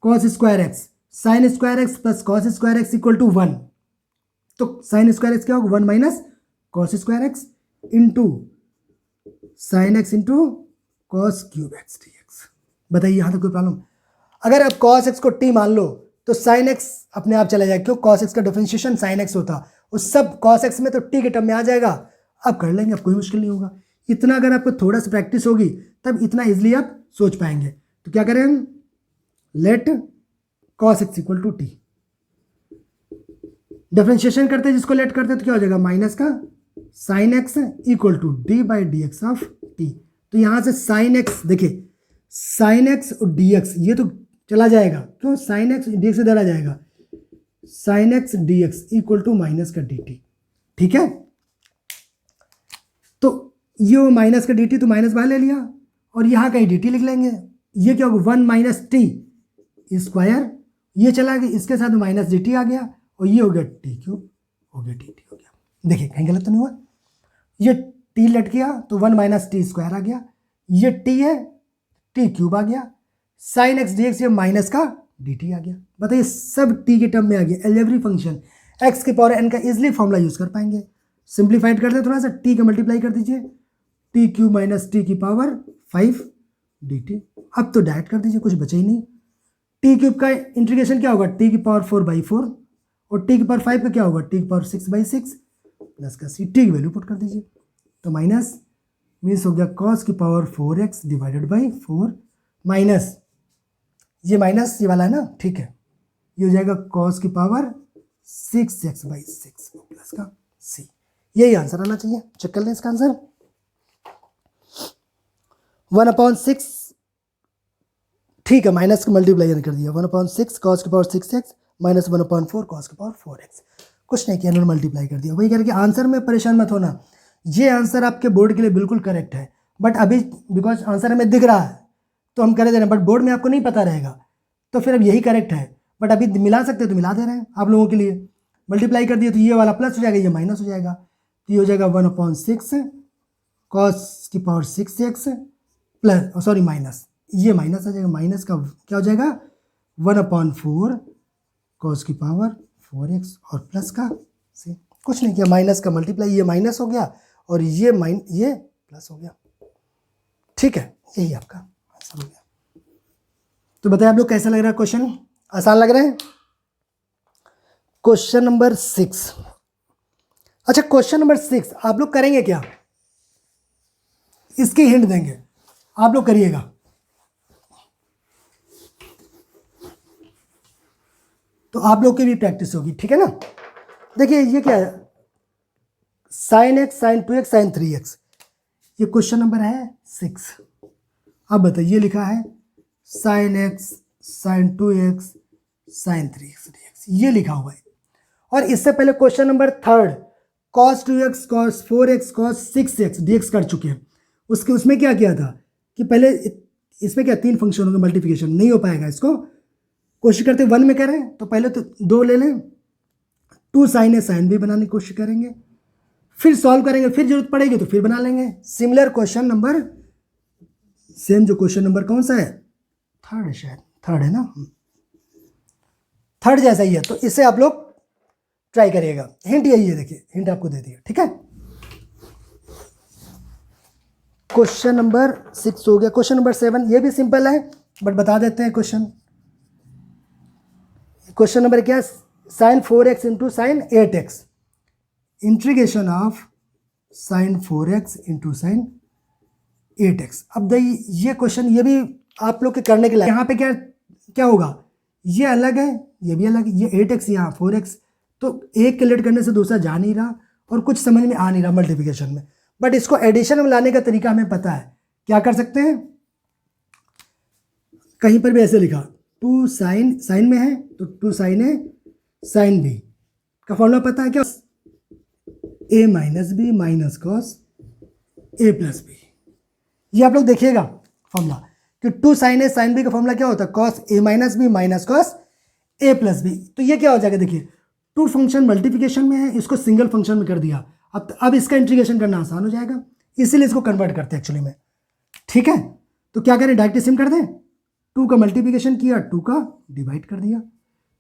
cos square x, sine square x plus cos square x equal to 1, तो साइन स्क्वायर एक्स क्या होगा, 1 minus cos square x into sine x into cos cube x dx। बताइए यहाँ तक कोई प्रॉब्लम। अगर आप कॉस एक्स को टी मान लो तो साइन एक्स अपने आप चला जाएगा, क्यों, कॉस एक्स का डिफरेंशिएशन साइन एक्स होता, उस सब कॉस एक्स में तो टी के टर्म में आ जाएगा। अब कर लेंगे, अब कोई मुश्किल नहीं होगा। इतना अगर आपको थोड़ा सा प्रैक्टिस होगी तब इतना इजिली आप सोच पाएंगे। तो क्या करें हम, let cos x equal to t, differentiation करते हैं जिसको लेट करते हैं तो क्या हो जाएगा, माइनस का sine x equal to d by d x of t. तो यहां से साइन एक्स, देखिए साइन एक्स और डी एक्स ये तो चला जाएगा, क्यों, साइन एक्स डी एक्स इधर आ जाएगा, sine x d x equal to minus का डी टी। ठीक है, तो ये माइनस का डी टी तो माइनस बाहर ले लिया और यहाँ कहीं डी टी लिख लेंगे। ये क्या होगा, 1 माइनस टी स्क्वायर, ये चला गया, इसके साथ माइनस डी टी आ गया और ये हो गया टी क्यूब, हो गया डी टी हो गया। देखिए कहीं गलत तो नहीं हुआ, ये टी लट गया तो 1 माइनस टी स्क्वायर आ गया, ये टी है टी क्यूब आ गया, साइन एक्स डी एक्स ये माइनस का डी टी आ गया। बताइए सब टी के टर्म में आ गया, एलजेब्रिक फंक्शन एक्स के पावर एन का इजिली फॉर्मूला यूज कर पाएंगे। सिंप्लीफाइड कर दे थोड़ा सा, टी का मल्टीप्लाई कर दीजिए, टी क्यूब माइनस टी की पावर 5 डी टी। अब तो डायरेक्ट कर दीजिए, कुछ बचे ही नहीं। टी क्यूब का इंटीग्रेशन क्या होगा, टी की पावर 4/4 और टी की पावर 5 का क्या होगा, टी की पावर 6/6 प्लस का सी, टी की वैल्यू पुट कर दीजिए तो माइनस मीन्स हो गया कॉस की power 4x divided by 4 minus ये माइनस ये वाला है ना, ठीक है, ये हो जाएगा कॉस की पावर 6x/6 प्लस का सी। यही आंसर आना चाहिए। चेक कर लें इसका आंसर, 1/6, ठीक है, माइनस का मल्टीप्लाई कर दिया, 1/6 कॉस की पावर 6x माइनस 1/4 कॉस की पावर 4x, कुछ नहीं किया, इन्होंने मल्टीप्लाई कर दिया। वही कह रहे कि आंसर में परेशान मत होना, ये आंसर आपके बोर्ड के लिए बिल्कुल करेक्ट है, बट अभी बिकॉज आंसर हमें दिख रहा है तो हम कर दे रहे हैं, बट बोर्ड में आपको नहीं पता रहेगा तो फिर अब यही करेक्ट है, बट अभी मिला सकते तो मिला दे रहे हैं आप लोगों के लिए। मल्टीप्लाई कर दिए तो ये वाला प्लस हो जाएगा, ये माइनस हो जाएगा, तो ये हो जाएगा 1/6 कॉस की power 6x plus sorry minus, ये माइनस आ जाएगा, माइनस का क्या हो जाएगा 1/4 कॉस की पावर 4x और प्लस का से, कुछ नहीं किया, माइनस का मल्टीप्लाई, ये माइनस हो गया और ये प्लस हो गया। ठीक है, यही आपका आंसर हो गया। तो बताइए आप लोग कैसा लग रहा है क्वेश्चन, आसान लग रहा है। क्वेश्चन नंबर 6, अच्छा क्वेश्चन नंबर 6 आप लोग करेंगे क्या, इसकी हिंट देंगे, आप लोग करिएगा। तो आप लोग की भी प्रैक्टिस होगी, ठीक है ना। देखिए ये क्या है, sine x sine 2x sine 3x, ये क्वेश्चन नंबर है 6। अब बताइए लिखा है sine x sine 2x sine 3x dx, ये लिखा हुआ है। और इससे पहले question number 3 cos 2x cos 4x cos 6x dx कर चुके हैं। उसमें क्या किया था कि पहले इसमें क्या 3 फंक्शन होंगे, मल्टीप्लिकेशन नहीं हो पाएगा इसको, कोशिश करते 1 में करें तो पहले तो 2 ले लें, 2 साइन ए साइन बी बनाने की कोशिश करेंगे, फिर सॉल्व करेंगे, फिर जरूरत पड़ेगी तो फिर बना लेंगे। सिमिलर क्वेश्चन नंबर, सेम जो क्वेश्चन नंबर कौन सा है, थर्ड है शायद, थर्ड है ना, थर्ड जैसा ही है, तो इसे आप लोग ट्राई करिएगा। हिंट यही है, देखिए हिंट आपको दे दिया, ठीक है। क्वेश्चन नंबर 6 हो गया। क्वेश्चन नंबर 7 ये भी सिंपल है बट बता देते हैं क्वेश्चन। क्वेश्चन नंबर क्या है, sine 4x into sine 8x, integration of sine 4x into sine 8x। अब देखिए ये क्वेश्चन, ये भी आप लोग के करने के लिए, यहाँ पे क्या क्या होगा, ये अलग है, ये भी अलग है, ये 8x यहाँ 4x, तो एक कैलकुलेट करने से दूसरा जा नहीं रहा और कुछ समझ में आ नहीं रहा मल्टीप्लिकेशन में। बट इसको एडिशन में लाने का तरीका हमें पता है, क्या कर सकते हैं, कहीं पर भी ऐसे लिखा 2 साइन, साइन में है तो 2 साइन ए साइन बी का फॉर्मूला पता है क्या, a minus b minus cos a plus b. ये आप लोग देखिएगा फॉर्मूला कि 2 साइन ए साइन बी का फॉर्मूला क्या होता है, cos a minus b minus cos a plus b. तो ये क्या हो जाएगा, देखिए 2 फंक्शन मल्टीप्लिकेशन में है, इसको सिंगल फंक्शन में कर दिया, अब इसका इंटीग्रेशन करना आसान हो जाएगा, इसीलिए इसको कन्वर्ट करते हैं एक्चुअली में, ठीक है। तो क्या करें, डायरेक्ट सिम कर दें, 2 का मल्टीप्लिकेशन किया, 2 का डिवाइड कर दिया,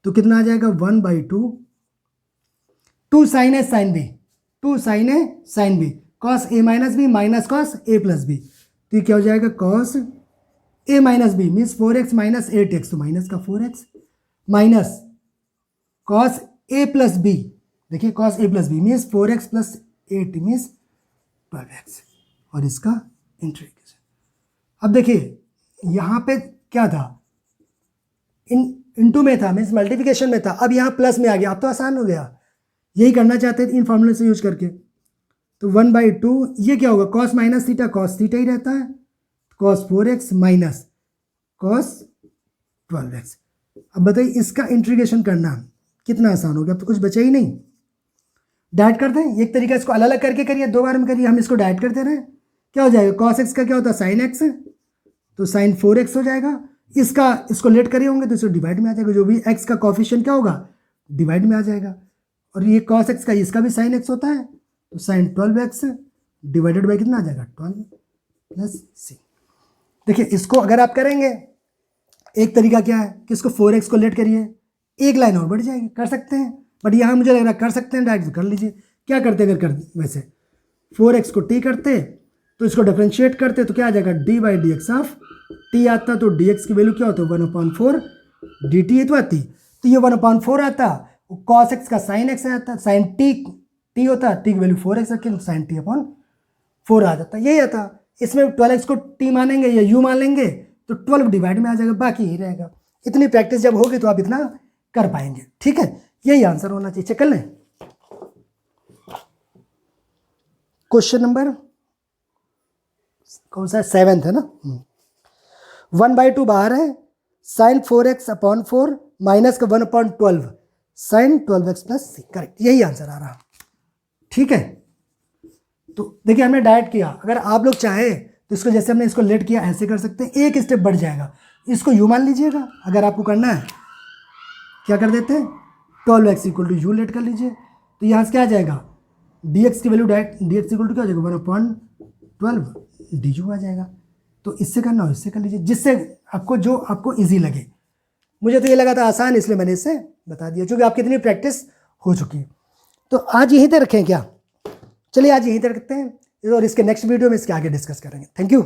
तो कितना आ जाएगा 1/2, 2 sine a sine b, 2 sine a sine b, cos a minus b minus cos a plus b, तो ये क्या हो जाएगा, cos a minus b means 4x minus 8x, तो माइनस का 4x minus cos a plus b, देखिए cos a plus b means 4x plus 8 means 12x, और इसका इंटीग्रेशन। अब देखिए यहाँ पे क्या था, इनटू में था मीन्स मल्टीप्लिकेशन में था, अब यहाँ प्लस में आ गया, अब तो आसान हो गया, यही करना चाहते थे इन फॉर्मूले से यूज करके। तो 1/2 ये क्या होगा, cos minus theta cos theta ही रहता है, cos 4x minus cos 12x। अब बताइए इसका इंटीग्रेशन करना कितना आसान हो गया, अब तो कुछ बचा ही नहीं। डाइट करते हैं, एक तरीका इसको अलग अलग करके करिए, 2 बार में करिए, हम इसको डाइट करते रहे, क्या हो जाएगा, कॉस x का क्या होता है साइन x, तो साइन 4x हो जाएगा, इसको लेट करे होंगे तो इसको डिवाइड में आ जाएगा, जो भी x का कॉफिशिएंट क्या होगा डिवाइड में आ जाएगा, और ये cos x का इसका भी साइन x होता है, तो साइन 12x डिवाइडेड बाई कितना आ जाएगा 12 प्लस c। देखिए इसको अगर आप करेंगे, एक तरीका क्या है कि इसको 4x को लेट करिए, एक लाइन और बढ़ जाएगी, कर सकते हैं, बट यहाँ मुझे लग रहा है कर सकते हैं डायरेक्ट, कर लीजिए। क्या करते अगर कर वैसे 4x को t करते तो इसको डिफरेंशिएट करते तो क्या आ जाएगा, d/dx ऑफ t आता, तो dx की वैल्यू क्या होता है 1/4 dt ही तो आती, तो ये 1/4 आता, cos x का साइन x आता, साइन t होता, t की वैल्यू 4x रखें तो साइन t/4 आ जाता, यही आता। इसमें 12x को t मानेंगे या u मान लेंगे तो 12 डिवाइड में आ जाएगा, बाकी यही रहेगा। इतनी प्रैक्टिस जब होगी तो आप इतना कर पाएंगे, ठीक है, यही आंसर होना चाहिए। चेक कर लें, क्वेश्चन नंबर कौन सा है, 7th है ना। 1/2 बाहर है, साइन 4x/4 माइनस का 1/12 sine 12x plus c, correct, यही आंसर आ रहा, ठीक है। तो देखिए हमने डायरेक्ट किया, अगर आप लोग चाहे तो इसको जैसे हमने इसको लेट किया ऐसे कर सकते हैं, एक स्टेप बढ़ जाएगा, इसको u मान लीजिएगा, अगर आपको करना है क्या कर देते हैं 12x = u लेट कर लीजिए, तो यहाँ से क्या आ जाएगा, dx की वैल्यू डायरेक्ट dx = क्या हो जाएगा 1/12 du आ जाएगा। तो इससे करना हो इससे कर लीजिए, जिससे आपको जो आपको इजी लगे। मुझे तो ये लगा था आसान, इसलिए मैंने इससे बता दिया, क्योंकि आपकी इतनी प्रैक्टिस हो चुकी है। तो आज यहीं तक रखें क्या, चलिए आज यहीं तक रखते हैं, और इसके नेक्स्ट वीडियो में इसके आगे डिस्कस करेंगे। Thank you.